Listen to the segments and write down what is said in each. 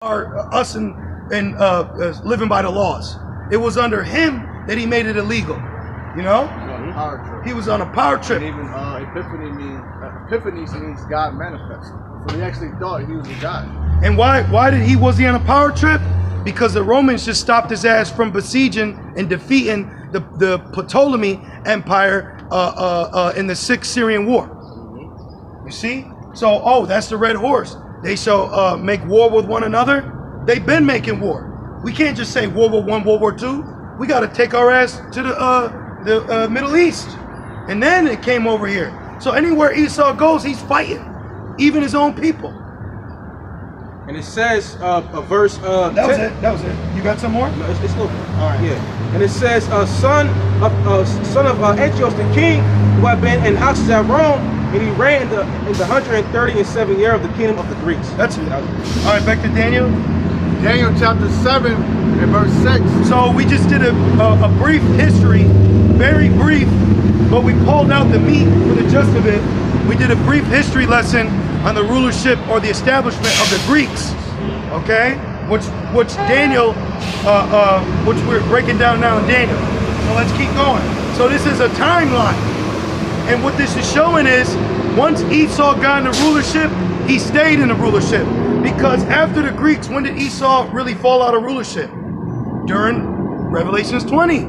us and living by the laws. It was under him that he made it illegal. You know? He was on a power trip. And even Epiphany means God manifest. So he actually thought he was a god. And why was he on a power trip? Because the Romans just stopped his ass from besieging and defeating the Ptolemy Empire in the 6th Syrian War. You see? So, that's the red horse. They shall make war with one another. They've been making war. We can't just say World War I, World War II. We got to take our ass to the Middle East. And then it came over here. So anywhere Esau goes, he's fighting. Even his own people. And it says, a verse... that was it. You got some more? No, it's little. All right. Yeah. And it says, son of Antiochus the king, who had been in houses at Rome, and he reigned in the 137th year of the kingdom of the Greeks. That's it. All right, back to Daniel. Daniel chapter 7 and verse 6. So we just did a brief history, very brief, but we pulled out the meat for the gist of it. We did a brief history lesson on the rulership or the establishment of the Greeks, okay? Which Daniel, which we're breaking down now in Daniel. So let's keep going. So this is a timeline. And what this is showing is, once Esau got in the rulership, he stayed in the rulership. Because after the Greeks, when did Esau really fall out of rulership? During Revelations 20,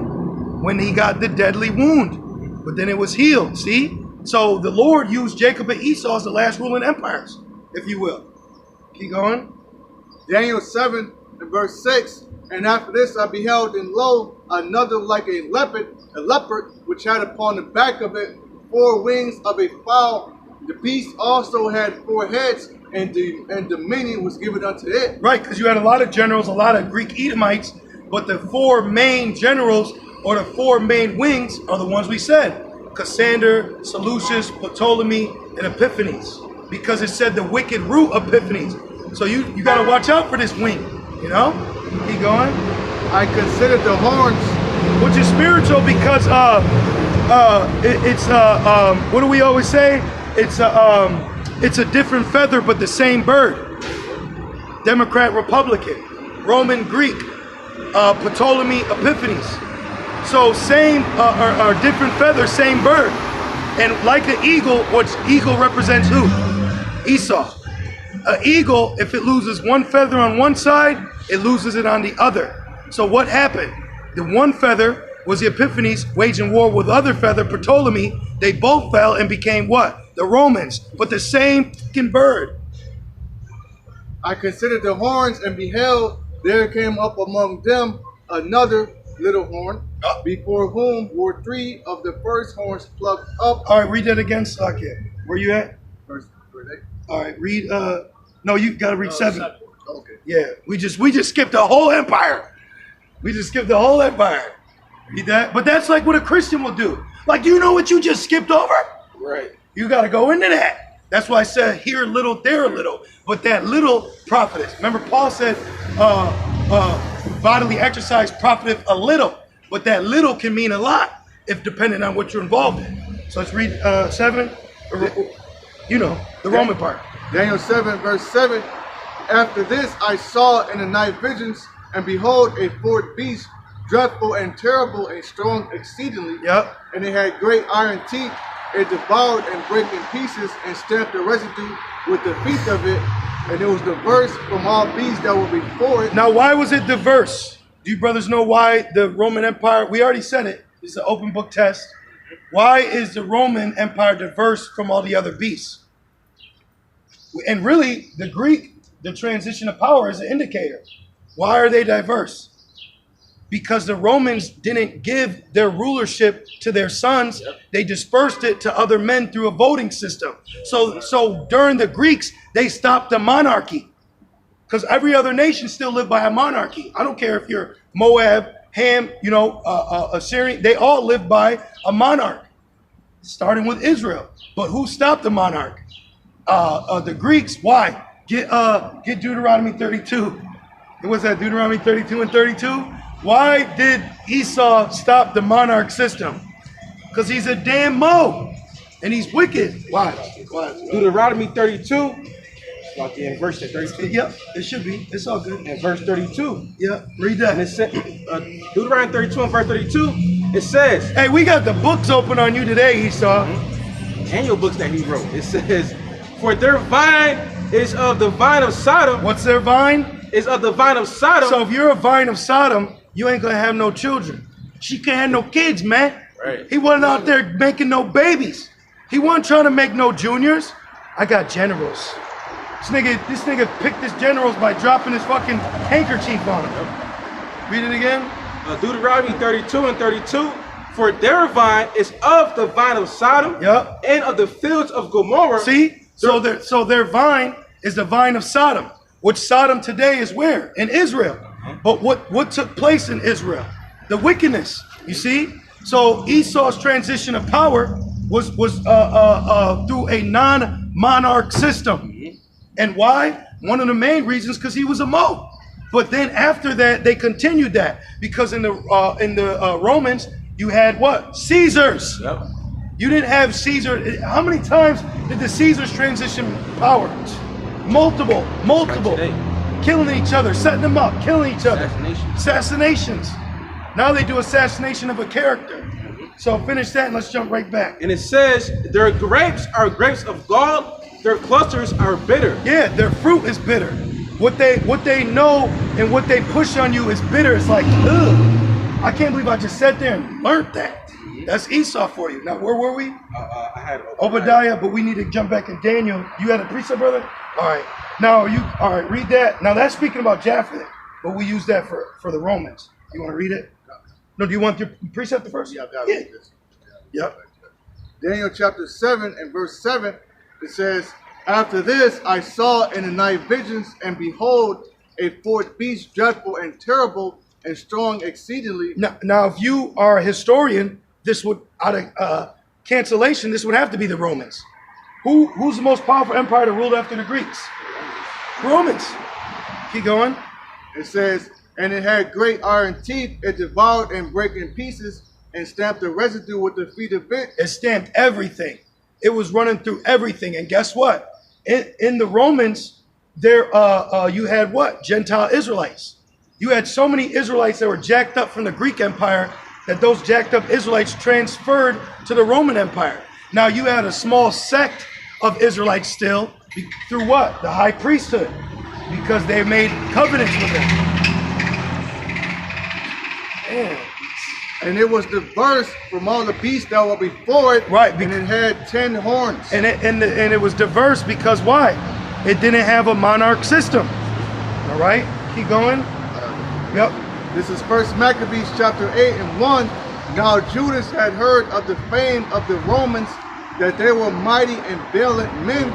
when he got the deadly wound. But then it was healed, see? So the Lord used Jacob and Esau as the last ruling empires, if you will. Keep going. Daniel 7 and verse 6. And after this I beheld, and lo, another like a leopard, which had upon the back of it 4 wings of a fowl. The beast also had 4 heads, and dominion was given unto it. Right, because you had a lot of generals, a lot of Greek Edomites, but the 4 main generals or the 4 main wings are the ones we said. Cassander, Seleucus, Ptolemy, and Epiphanes. Because it said the wicked root Epiphanes. So you got to watch out for this wing, you know? Keep going. I considered the horns. Which is spiritual because what do we always say? It's a different feather but the same bird. Democrat, Republican, Roman, Greek, Ptolemy, Epiphanes. So same or different feather, same bird. And like an eagle, which eagle represents who? Esau. An eagle, if it loses one feather on one side, it loses it on the other. So what happened? The one feather was the Epiphanes waging war with the other feather, Ptolemy. They both fell and became what? The Romans, but the same fucking bird. I considered the horns and beheld, there came up among them another little horn, before whom were 3 of the first horns plucked up. All right, read that again, Sakia. Where you at? Verse 8. All right, read. No, you gotta read 7. Okay. Yeah, we just skipped the whole empire. We just skipped the whole empire. Read that. But that's like what a Christian will do. Like, do you know what you just skipped over? Right. You got to go into that. That's why I said here a little, there a little. But that little profiteth. Remember Paul said bodily exercise profiteth a little. But that little can mean a lot if depending on what you're involved in. So let's read 7. You know, the Roman part. Daniel 7 verse 7. After this I saw in the night visions, and behold, a 4th beast, dreadful and terrible and strong exceedingly. Yep. And it had great iron teeth. It devoured and brake in pieces and stamped the residue with the feet of it. And it was diverse from all beasts that were before it. Now, why was it diverse? Do you brothers know why the Roman Empire, we already said it, it's an open book test. Why is the Roman Empire diverse from all the other beasts? And really, the Greek, the transition of power is an indicator. Why are they diverse? Because the Romans didn't give their rulership to their sons. They dispersed it to other men through a voting system. So during the Greeks, they stopped the monarchy. Because every other nation still lived by a monarchy. I don't care if you're Moab, Ham, Assyrian. They all live by a monarch, starting with Israel. But who stopped the monarch? The Greeks. Why? Get Deuteronomy 32. It was that Deuteronomy 32 and 32. Why did Esau stop the monarch system? Because he's a damn Mo. And he's wicked. Why? Deuteronomy 32 Like in verse 32. Yep, it should be. It's all good. And verse 32. Yep, read And it that. said, Deuteronomy 32 and verse 32, it says, Hey, we got the books open on you today, Esau. annual books that he wrote. It says, for their vine is of the vine of Sodom, What's their vine? is of the vine of Sodom. So if you're a vine of Sodom, you ain't gonna have no children. She can't have no kids, man. Right. He wasn't out there making no babies. He wasn't trying to make no juniors. I got generals. This nigga picked his generals by dropping his fucking handkerchief on him. Read it again. Deuteronomy 32 and 32, for their vine is of the vine of Sodom, Yep. and of the fields of Gomorrah. See? So their vine is the vine of Sodom, which Sodom today is where? In Israel. But what took place in Israel? The wickedness. You see? So Esau's transition of power was through a non-monarch system. And why? One of the main reasons because he was a Mo. But then after that, they continued that because in the Romans you had what? Caesars. Yep. You didn't have Caesar. How many times did the Caesars transition power? Multiple. Like today. Killing each other, setting them up, killing each other. Assassinations. Assassinations. Now they do assassination of a character. So finish that and let's jump right back. And it says, their grapes are grapes of gall, their clusters are bitter. Yeah, their fruit is bitter. What they know and what they push on you is bitter. It's like, ugh. I can't believe I just sat there and learned that. That's Esau for you. Now, where were we? I had Obadiah, but we need to jump back in Daniel. You had a precept, brother? All right. Now, all right, read that. Now, that's speaking about Japheth, but we use that for the Romans. You want to read it? No, do you want your precept first? Yeah, I got it. Yep. Daniel chapter 7 and verse 7, it says, after this I saw in the night visions, and behold, a fourth beast, dreadful and terrible and strong exceedingly. Now, if you are a historian, this would, out of cancellation, this would have to be the Romans. Who's the most powerful empire that ruled after the Greeks? Romans. Keep going. It says, and it had great iron teeth, it devoured and brake in pieces, and stamped the residue with the feet of it. It stamped everything. It was running through everything. And guess what? In the Romans, there you had what? Gentile Israelites. You had so many Israelites that were jacked up from the Greek Empire that those jacked up Israelites transferred to the Roman Empire. Now you had a small sect of Israelites still through what? The high priesthood, because they made covenants with them. Man. And it was diverse from all the beasts that were before it. Right. And it had 10 horns. And it was diverse because why? It didn't have a monarch system. All right, keep going. Yep. This is First Maccabees chapter 8 and 1. Now Judas had heard of the fame of the Romans, that they were mighty and valiant men,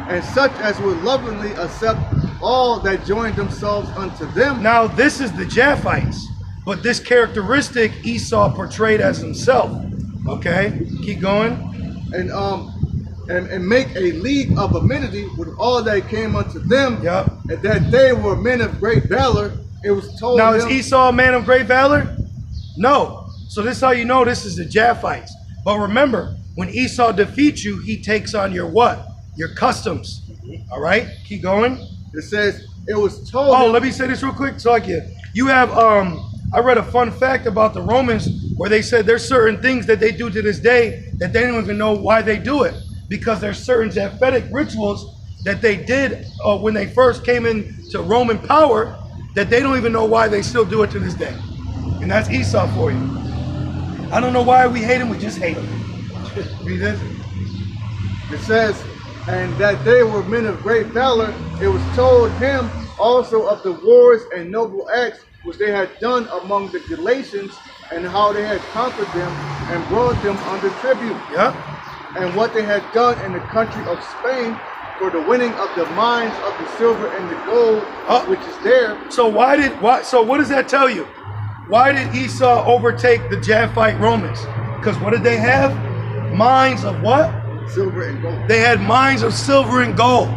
and such as would lovingly accept all that joined themselves unto them. Now this is the Japhites, but this characteristic Esau portrayed as himself. Okay, keep going. And make a league of amenity with all that came unto them, Yep. and that they were men of great valor. It was told Now is them, Esau a man of great valor? No. So this is how you know this is the Japhites. But remember, when Esau defeats you, he takes on your what? Your customs. All right, keep going. it says, it was told Oh, them, let me say this real quick. So you have I read a fun fact about the Romans where they said there's certain things that they do to this day that they don't even know why they do it, because there's certain Japhetic rituals that they did when they first came into Roman power that they don't even know why they still do it to this day. And that's Esau for you. I don't know why we hate him, we just hate him. Read this. it says, and that they were men of great valor. It was told him also of the wars and noble acts which they had done among the Galatians, and how they had conquered them and brought them under tribute, Yep. and what they had done in the country of Spain for the winning of the mines of the silver and the gold, which is there. So so what does that tell you? Why did Esau overtake the Japhite Romans? Because what did they have? Mines of what? Silver and gold. They had mines of silver and gold.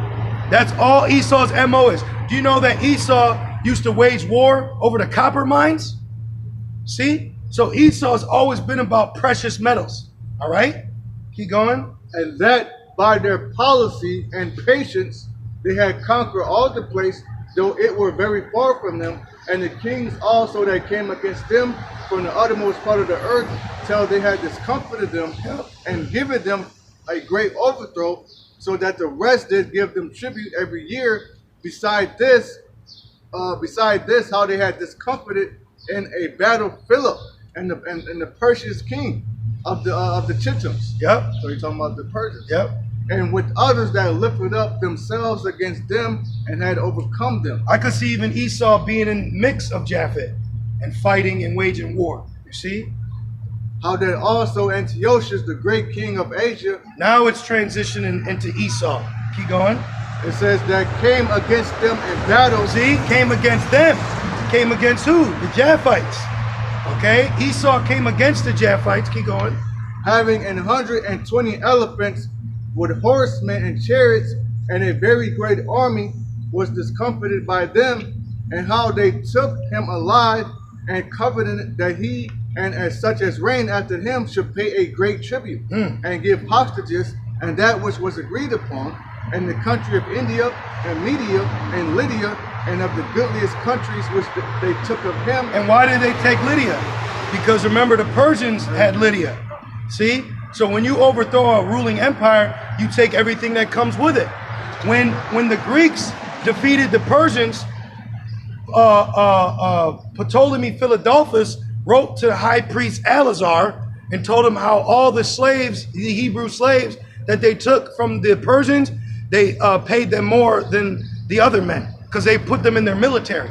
That's all Esau's MO is. Do you know that Esau used to wage war over the copper mines? See? So Esau's always been about precious metals. All right? Keep going. And that by their policy and patience they had conquered all the place, though it were very far from them. And the kings also that came against them from the uttermost part of the earth, till they had discomfited them and given them a great overthrow, so that the rest did give them tribute every year. Beside this, how they had discomfited in a battle Philip and the Persian king of the Chittims. Yep. So you're talking about the Persians. Yep. And with others that lifted up themselves against them and had overcome them. I could see even Esau being in mix of Japhet and fighting and waging war. You see? How that also Antiochus, the great king of Asia, Now it's transitioning into Esau. Keep going. it says that came against them in battle. See? Came against them. Came against who? The Japhites. Okay? Esau came against the Japhites. Keep going. Having 120 elephants with horsemen and chariots, and a very great army, was discomfited by them, and how they took him alive, and covenanted that he and as such as reigned after him should pay a great tribute, and give hostages, and that which was agreed upon, and the country of India, and Media, and Lydia, and of the goodliest countries which they took of him. And why did they take Lydia? Because remember, the Persians had Lydia. See? So when you overthrow a ruling empire, you take everything that comes with it. When the Greeks defeated the Persians, Ptolemy Philadelphus wrote to the high priest Eleazar and told him how all the slaves, the Hebrew slaves that they took from the Persians, they paid them more than the other men because they put them in their military.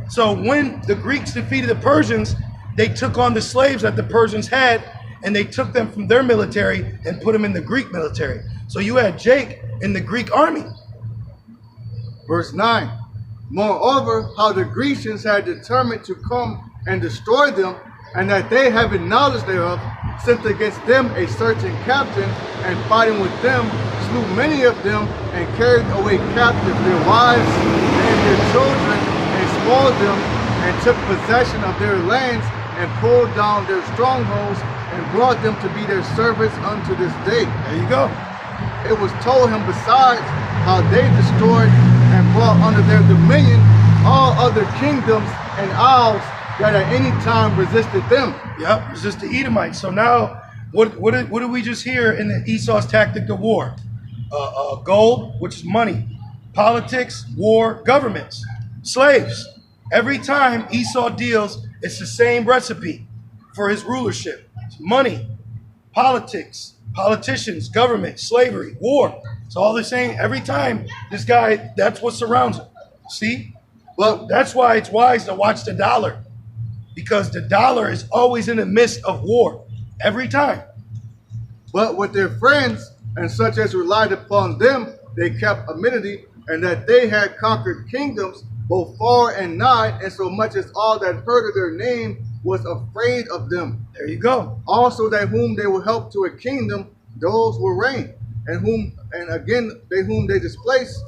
So when the Greeks defeated the Persians, they took on the slaves that the Persians had, and they took them from their military and put them in the Greek military. So you had Jake in the Greek army. Verse 9. Moreover, how the Grecians had determined to come and destroy them, and that they, having knowledge thereof, sent against them a certain captain, and fighting with them, slew many of them, and carried away captive their wives and their children, and spoiled them, and took possession of their lands, and pulled down their strongholds, and brought them to be their servants unto this day. There you go. It was told him besides how they destroyed and brought under their dominion all other kingdoms and isles that at any time resisted them. Yep, it's just the Edomites. So now, what did we just hear in the Esau's tactic of war? Gold, which is money. Politics, war, governments. Slaves. Every time Esau deals, it's the same recipe for his rulership. It's money, politics, politicians, government, slavery, war. It's all the same. Every time this guy, that's what surrounds him. See? Well, that's why it's wise to watch the dollar. Because the dollar is always in the midst of war. Every time. But with their friends and such as relied upon them, they kept amenity, and that they had conquered kingdoms both far and nigh, and so much as all that heard of their name was afraid of them. There you go. Also that whom they will help to a kingdom, those will reign, and whom they displaced.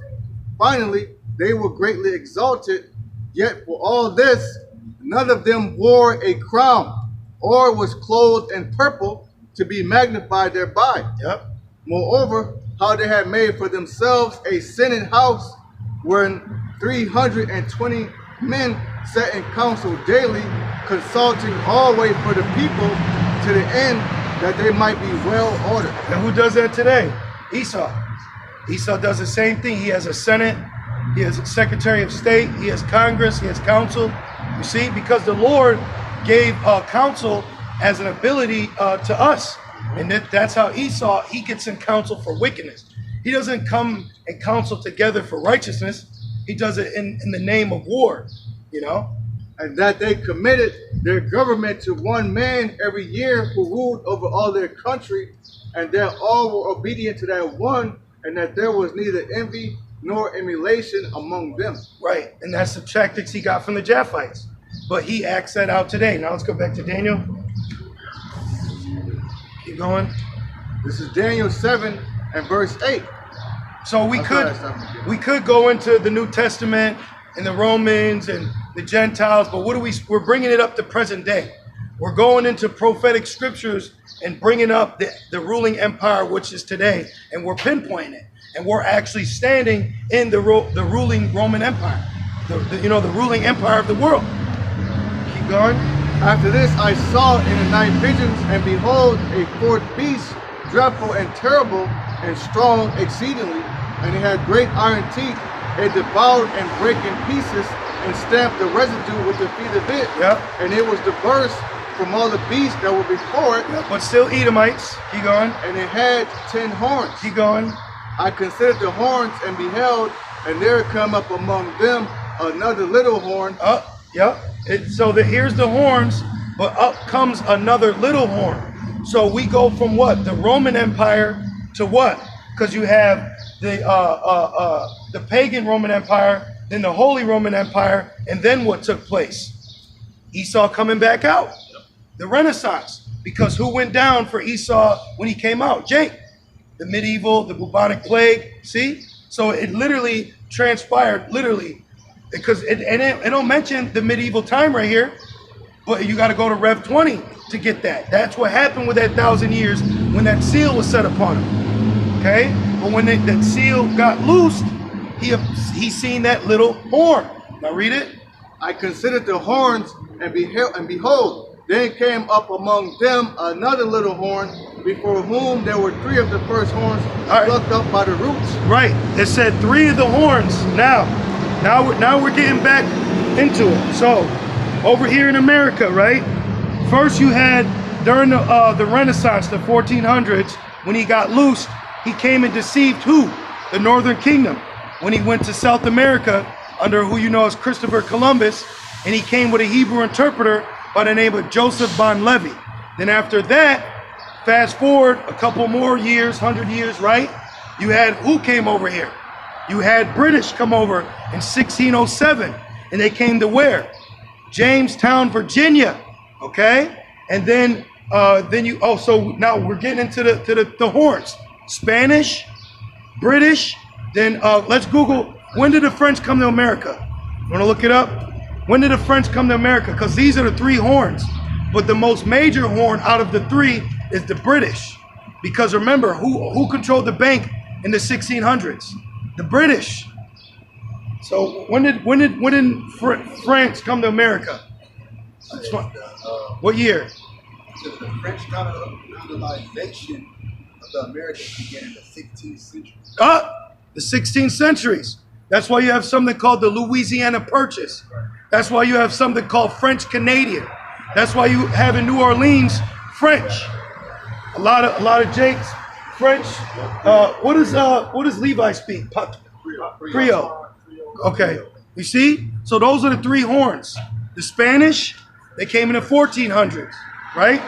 Finally, they were greatly exalted, yet for all this, none of them wore a crown, or was clothed in purple to be magnified thereby. Yep. Moreover, how they had made for themselves a senate house, wherein 320 men sat in council daily, consulting always for the people, to the end that they might be well ordered. And who does that today? Esau. Esau does the same thing. He has a Senate, he has a Secretary of State, he has Congress, he has council. You see, because the Lord gave counsel as an ability to us. And that's how Esau, he gets in counsel for wickedness. He doesn't come and counsel together for righteousness. He does it in the name of war, you know. And that they committed their government to one man every year, who ruled over all their country, and that all were obedient to that one, and that there was neither envy nor emulation among them. Right, and that's the tactics he got from the Japhites. But he acts that out today. Now let's go back to Daniel. Keep going. This is Daniel 7 and verse 8. So we could go into the New Testament and the Romans and the Gentiles, but we're bringing it up to present day. We're going into prophetic scriptures and bringing up the ruling empire, which is today, and we're pinpointing it. and we're actually standing in the ruling Roman Empire, the ruling empire of the world. Keep going. After this I saw in the night visions, and behold, a fourth beast, dreadful and terrible, and strong exceedingly, and it had great iron teeth. It devoured and brake in pieces, and stamped the residue with the feet of it. Yep. And it was diverse from all the beasts that were before it. Yep. But still Edomites. Keep going. And it had 10 horns. Keep going. I considered the horns and beheld, and there come up among them another little horn. Yep. Here's the horns, but up comes another little horn. So we go from what? The Roman Empire to what? Because you have the pagan Roman Empire, then the Holy Roman Empire, and then what took place? Esau coming back out. The Renaissance. Because who went down for Esau when he came out? Jake. The medieval, the bubonic plague. See? So it literally transpired, because it don't mention the medieval time right here, but you got to go to Rev 20 to get that. That's what happened with that 1,000 years when that seal was set upon him. Okay? But when that seal got loosed, he seen that little horn. Now read it. I considered the horns, and behold, then came up among them another little horn, before whom there were 3 of the first horns plucked up by the roots. Right. It said 3 of the horns. Now we're getting back into it. So over here in America, right? First you had during the Renaissance, the 1400s, when he got loosed, he came and deceived who? The Northern Kingdom. When he went to South America under who you know as Christopher Columbus, and he came with a Hebrew interpreter by the name of Joseph Bon Levi. Then after that, fast forward a couple more years, 100 years, right? You had who came over here? You had British come over in 1607, and they came to where? Jamestown, Virginia, okay? And then so now we're getting into the horns. Spanish, British, then let's Google, when did the French come to America? Want to look it up? When did the French come to America? Because these are the 3 horns. But the most major horn out of the 3 is the British. Because remember, who controlled the bank in the 1600s? The British. So when did France come to America? What year? The French colonization of the Americas began in the 16th century. The 16th centuries. That's why you have something called the Louisiana Purchase. That's why you have something called French Canadian. That's why you have in New Orleans French. A lot of Jakes French. What does Levi speak? Creole. Okay. You see? So those are the 3 horns. The Spanish, they came in the 1400s, right?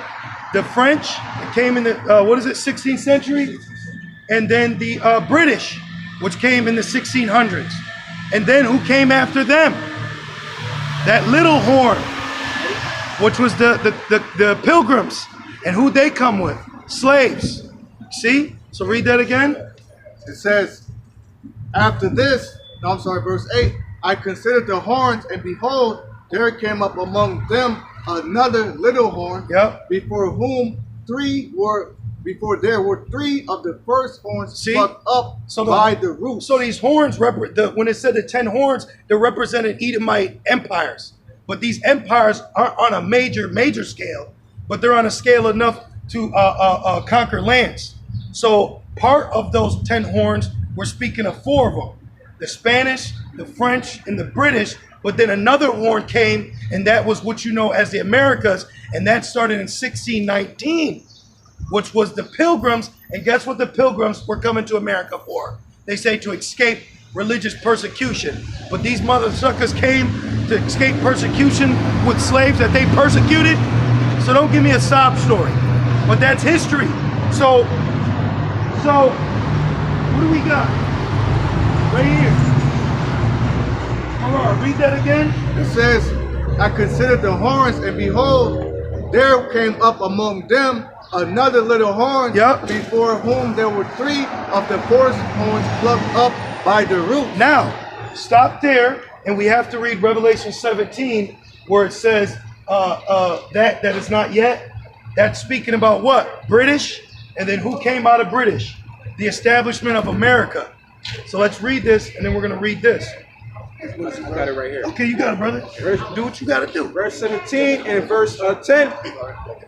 The French, they came in the 16th century, and then the British, which came in the 1600s. And then who came after them? That little horn, which was the Pilgrims. And who'd they come with? Slaves. See? So read that again. It says, after this, verse 8, I considered the horns, and behold, there came up among them another little horn, before there were 3 of the first horns plucked up by the roots. So these horns, when it said the 10 horns, they represented Edomite empires. But these empires aren't on a major scale, but they're on a scale enough to conquer lands. So part of those 10 horns, we're speaking of 4 of them. The Spanish, the French, and the British. But then another horn came, and that was what you know as the Americas, and that started in 1619. Which was the Pilgrims, and guess what the Pilgrims were coming to America for? They say to escape religious persecution. But these mother suckers came to escape persecution with slaves that they persecuted. So don't give me a sob story. But that's history. So what do we got? Right here. Hold on, read that again. It says, I considered the horns, and behold, there came up among them another little horn, before whom there were 3 of the first horns plucked up by the root. Now, stop there, and we have to read Revelation 17, where it says that is not yet. That's speaking about what? British, and then who came out of British? The establishment of America. So let's read this, and then we're going to read this. I got it right here. Okay, you got it, brother. Do what you got to do. Verse 17 and verse 10.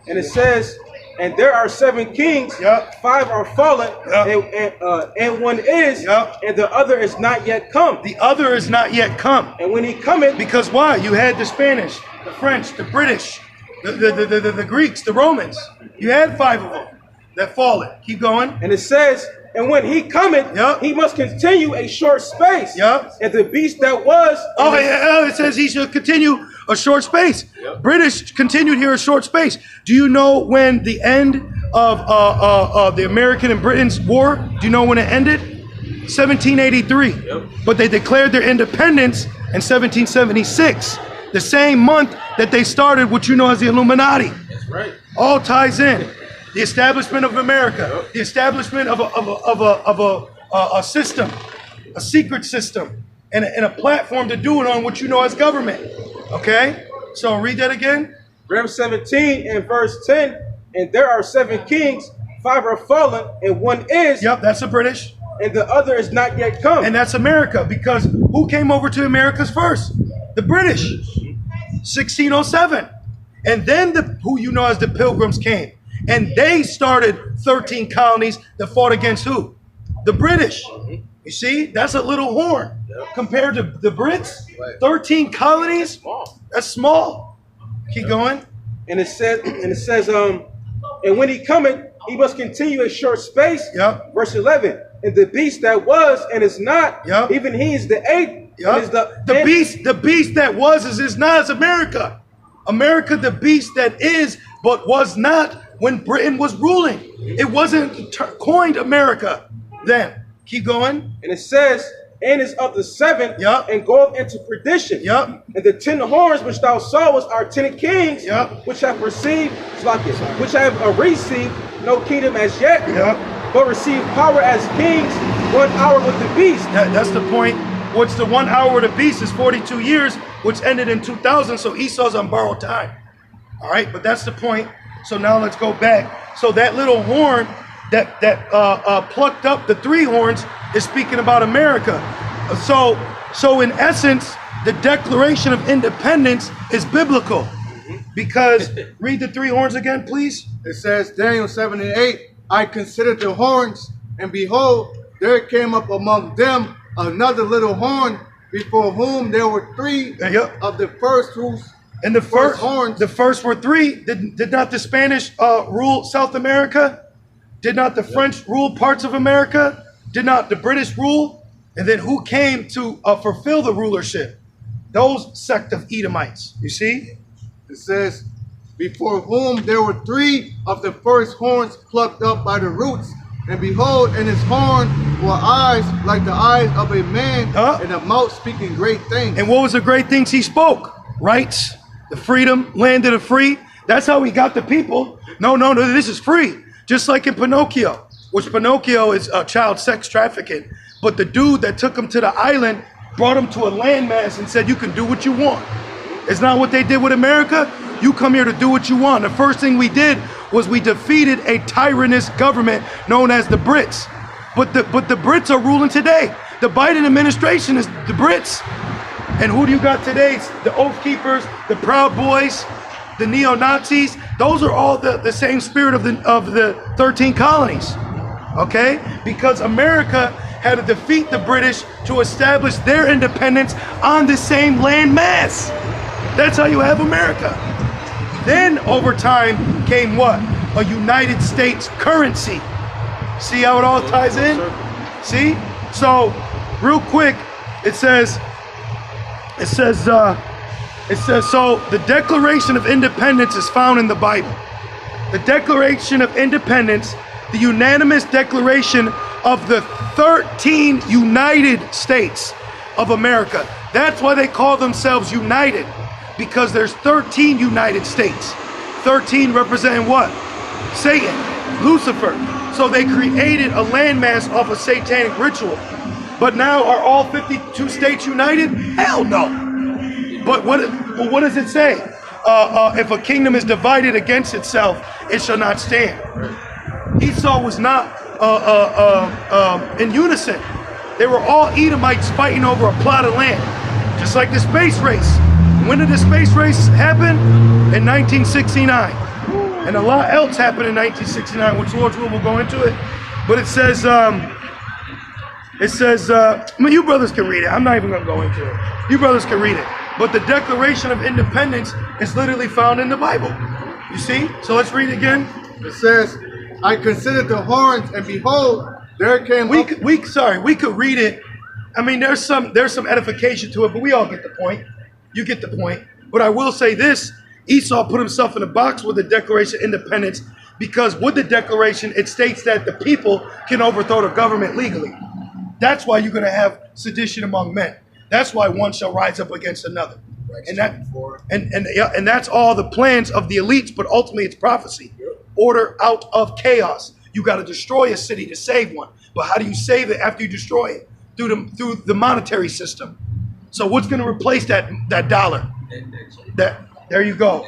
And it says, and there are 7 kings, Yep. 5 are fallen, Yep. and one is, Yep. and the other is not yet come. The other is not yet come. And when he cometh, Because why? You had the Spanish, the French, the British, the Greeks, the Romans. You had 5 of them that fallen. Keep going. and it says, and when he cometh, Yep. he must continue a short space. Yep. And the beast that was, Oh, it says he should continue a short space. British continued here a short space. Do you know when the end of the American and Britain's war? Do you know when it ended? 1783. But they declared their independence in 1776, the same month that they started what you know as the Illuminati. That's right. All ties in. The establishment of America, the establishment of a system, a secret system, and a platform to do it on, what you know as government. Okay? So read that again. Verse 17 and verse 10. And there are 7 kings, 5 are fallen, and one is, Yep, that's the British. and the other is not yet come. And that's America, because who came over to Americas first? The British. 1607. And then who you know as the Pilgrims came. And they started 13 colonies that fought against who? The British. You see, that's a little horn compared to the Brits. 13 colonies, that's small. Keep going. And it says, and when he cometh, he must continue a short space. Yep. Verse 11. And the beast that was and is not, Yep. even he is the 8th. Yep. And is The beast that was is not as America. America, the beast that is but was not when Britain was ruling. It wasn't coined America then. Keep going. And it says, and is of the 7th, Yep. and goeth into perdition. Yep. And the 10 horns which thou sawest are 10 kings, Yep. which have received, which have received no kingdom as yet, Yep. but receive power as kings 1 hour with the beast. That's the point. What's the 1 hour of the beast is 42 years, which ended in 2000. So Esau's on borrowed time. All right, but that's the point. So now let's go back. So that little horn that plucked up the 3 horns is speaking about America. So in essence, the Declaration of Independence is biblical. Because read the 3 horns again, please. It says, Daniel 7 and 8, I considered the horns, and behold, there came up among them another little horn, before whom there were 3 Yep. of the first whose And the first horns. the first were 3. Did not the Spanish rule South America? Did not the French rule parts of America? Did not the British rule? And then who came to fulfill the rulership? Those sect of Edomites. You see? It says, before whom there were 3 of the first horns plucked up by the roots, and behold, in his horn were eyes like the eyes of a man, and a mouth speaking great things. And what was the great things he spoke? Rights, the freedom, land of the free. That's how he got the people. No, this is free. Just like in Pinocchio, which Pinocchio is child sex trafficking. But the dude that took him to the island brought him to a landmass and said, you can do what you want. It's not what they did with America. You come here to do what you want. The first thing we did was we defeated a tyrannous government known as the Brits. But the Brits are ruling today. The Biden administration is the Brits. And who do you got today? It's the Oath Keepers, the Proud Boys, the neo-Nazis. Those are all the same spirit of the 13 colonies. Okay? Because America had to defeat the British to establish their independence on the same land mass. That's how you have America. Then over time came what? A United States currency. See how it all ties in? See? So real quick, it says, so the Declaration of Independence is found in the Bible. The Declaration of Independence, the unanimous declaration of the 13 United States of America. That's why they call themselves united, because there's 13 United States. 13 representing what? Satan, Lucifer. So they created a landmass off a satanic ritual. But now are all 52 states united? Hell no. But what does it say? If a kingdom is divided against itself, it shall not stand. Esau was not in unison. They were all Edomites fighting over a plot of land, just like the space race. When did the space race happen? In 1969. And a lot else happened in 1969, which Lord's will go into it. But it says, I mean, you brothers can read it. I'm not even going to go into it. You brothers can read it. But the Declaration of Independence is literally found in the Bible. You see? So let's read it again. It says, I considered the horns, and behold, there came we could read it. I mean, there's some edification to it, but we all get the point. You get the point. But I will say this: Esau put himself in a box with the Declaration of Independence because with the Declaration, it states that the people can overthrow the government legally. That's why you're going to have sedition among men. That's why one shall rise up against another. And that's all the plans of the elites, but ultimately it's prophecy. Order out of chaos. You got to destroy a city to save one. But how do you save it after you destroy it? Through the monetary system. So what's going to replace that dollar? There you go.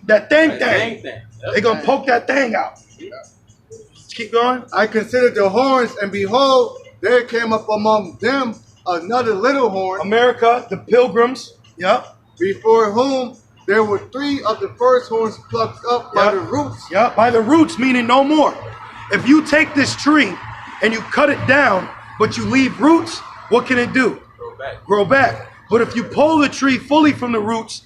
That thing. They're going to poke that thing out. Let's keep going. I considered the horns, and behold, there came up among them another little horn. America, the pilgrims. Yep. Before whom there were 3 of the first horns plucked up by the roots. Yep, by the roots, meaning no more. If you take this tree and you cut it down, but you leave roots, what can it do? Grow back. But if you pull the tree fully from the roots,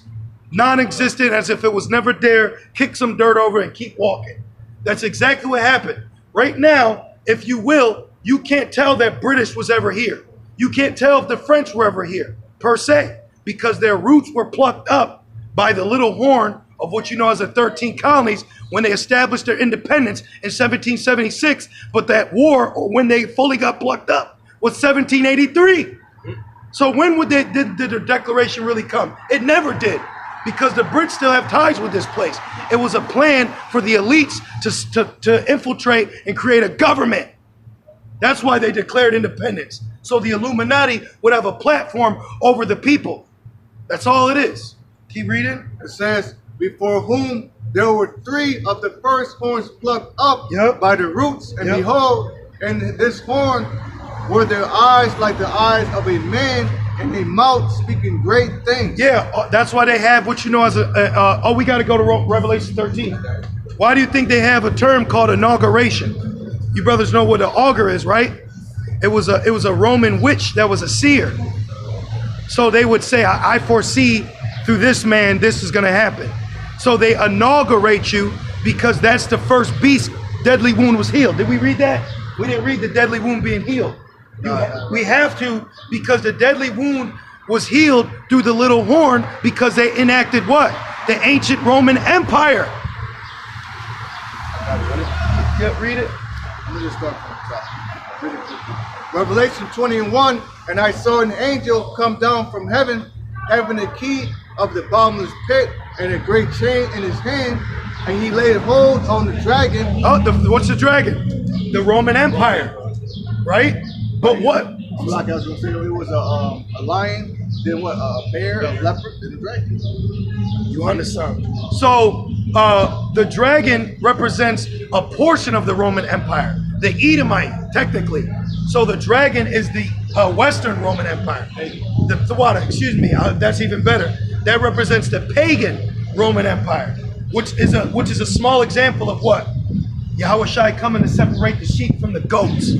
non-existent, as if it was never there, kick some dirt over and keep walking. That's exactly what happened. Right now, if you will, you can't tell that British was ever here. You can't tell if the French were ever here, per se, because their roots were plucked up by the little horn of what you know as the 13 colonies when they established their independence in 1776. But that war, or when they fully got plucked up, was 1783. So when did the Declaration really come? It never did, because the Brits still have ties with this place. It was a plan for the elites to infiltrate and create a government. That's why they declared independence. So the Illuminati would have a platform over the people. That's all it is. Keep reading. It says, before whom there were 3 of the first horns plucked up by the roots, and behold, in this horn were their eyes like the eyes of a man, and a mouth speaking great things. Yeah, that's why they have what you know as we got to go to Revelation 13. Why do you think they have a term called inauguration? You brothers know what an augur is, right? It was a Roman witch that was a seer. So they would say, I foresee through this man, this is going to happen. So they inaugurate you because that's the first beast. Deadly wound was healed. Did we read that? We didn't read the deadly wound being healed. We have to, because the deadly wound was healed through the little horn because they enacted what? The ancient Roman Empire. Yeah, read it. Let me just start from the top. Really quickly. Revelation 20:1, and I saw an angel come down from heaven, having the key of the bottomless pit and a great chain in his hand, and he laid hold on the dragon. Oh, what's the dragon? The Roman Empire, right? But what? Like I was going to say, it was a lion, then what? A bear, a leopard, then a dragon. You understand? So the dragon represents a portion of the Roman Empire, the Edomite, technically. So the dragon is the Western Roman Empire. The water, excuse me, that's even better. That represents the pagan Roman Empire, which is a small example of what? Yahushua coming to separate the sheep from the goats.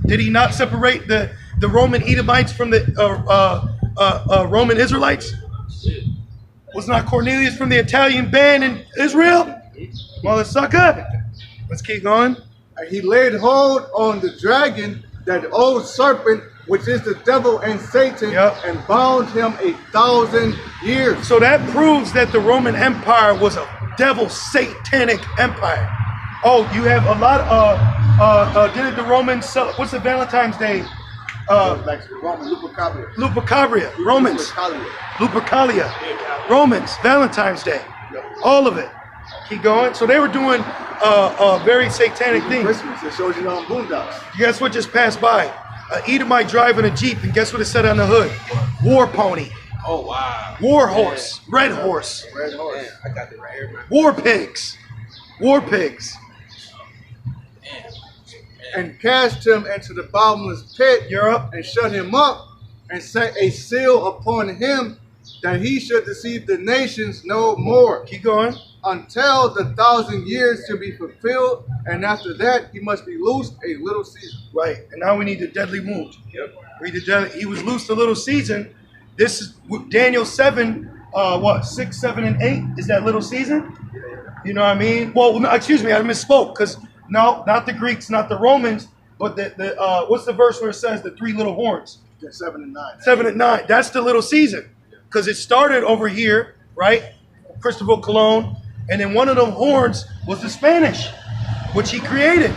Did he not separate the Roman Edomites from the Roman Israelites? Was not Cornelius from the Italian band in Israel? Mother sucker. Let's keep going. And he laid hold on the dragon, that old serpent, which is the devil and Satan, and bound him 1,000 years. So that proves that the Roman Empire was a devil satanic empire. Oh, you have a lot of, didn't the Romans, what's the Valentine's Day? Like Roman Lupercalia. Romans. Lupercalia. Romans. Valentine's Day. All of it. Keep going. So they were doing very satanic things. Christmas, it shows you on Boondocks. Guess what just passed by? An Edomite driving a Jeep, and guess what it said on the hood? War pony. Oh, wow. War horse. Red horse. Red horse. Man, I got it right here, man. War pigs. War pigs. and cast him into the bottomless pit Europe. and shut him up and set a seal upon him that he should deceive the nations no more Keep going. until the 1,000 years should be fulfilled, and after that he must be loosed a little season. Right. And now we need the deadly wound. Yep. Read the deadly. He was loosed a little season. This is Daniel 7, 6, 7, and 8 is that little season? You know what I mean? Well, no, excuse me, I misspoke, because no, not the Greeks, not the Romans, but the what's the verse where it says the 3 little horns? 7 and 9. 7 and 9. That's the little season, because it started over here, right? Christopher Colon, and then one of them horns was the Spanish, which he created.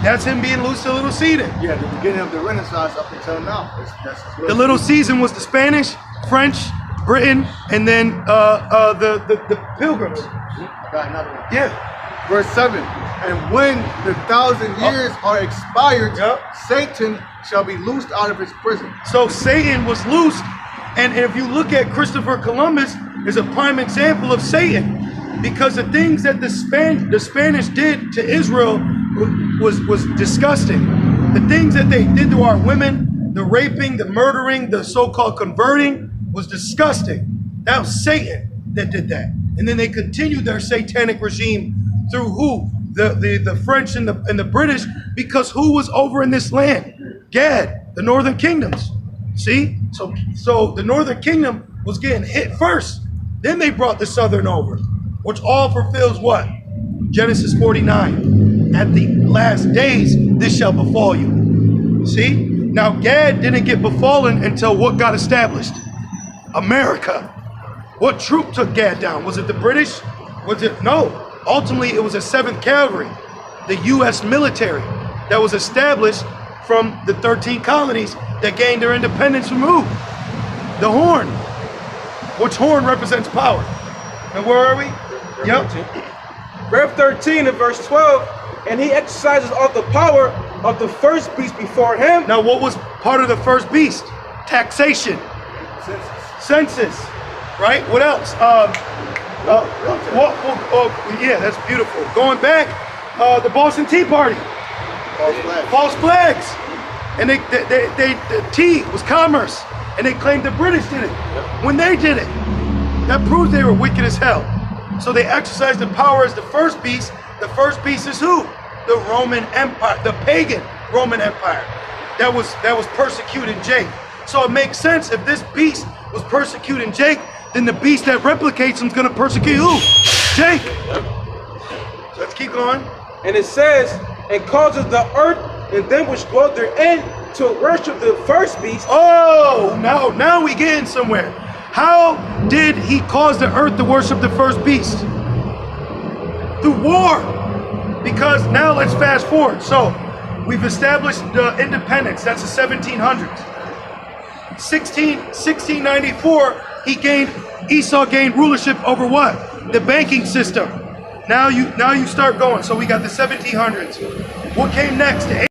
That's him being loose a little season. Yeah, the beginning of the Renaissance up until now. That's The little season was the Spanish, French, Britain, and then the Pilgrims. I got another one. Yeah. Verse 7. And when the 1,000 years are expired, Yep. Satan shall be loosed out of his prison. So Satan was loosed, and if you look at Christopher Columbus, is a prime example of Satan, because the things that the Spanish did to Israel was disgusting. The things that they did to our women, the raping, the murdering, the so-called converting, was disgusting. That was Satan that did that, and then they continued their satanic regime through who? The French and the British, because who was over in this land? Gad, the northern kingdoms. See? So the northern kingdom was getting hit first. Then they brought the southern over, which all fulfills what? Genesis 49. At the last days, this shall befall you. See? Now Gad didn't get befallen until what got established? America. What troop took Gad down? Was it the British? Was it? No. Ultimately, it was the 7th Cavalry, the U.S. military that was established from the 13 colonies that gained their independence from who? The horn. Which horn represents power? And where are we? Yep. Rev 13 and verse 12, and he exercises all the power of the first beast before him. Now, what was part of the first beast? Taxation. Census. Right? What else? Yeah, that's beautiful. Going back, the Boston Tea Party. False flags. And the tea was commerce. And they claimed the British did it. When they did it, that proves they were wicked as hell. So they exercised the power as the first beast. The first beast is who? The Roman Empire, the pagan Roman Empire. That was persecuting Jake. So it makes sense, if this beast was persecuting Jake, then the beast that replicates him is going to persecute who? Jake. So let's keep going. And it says, and causes the earth and them which dwell therein to worship the first beast. Oh, now we getting somewhere. How did he cause the earth to worship the first beast? Through war. Because now let's fast forward. So we've established the independence. That's the 1700s. 1694, Esau gained rulership over what? The banking system. Now you start going. So we got the 1700s. What came next?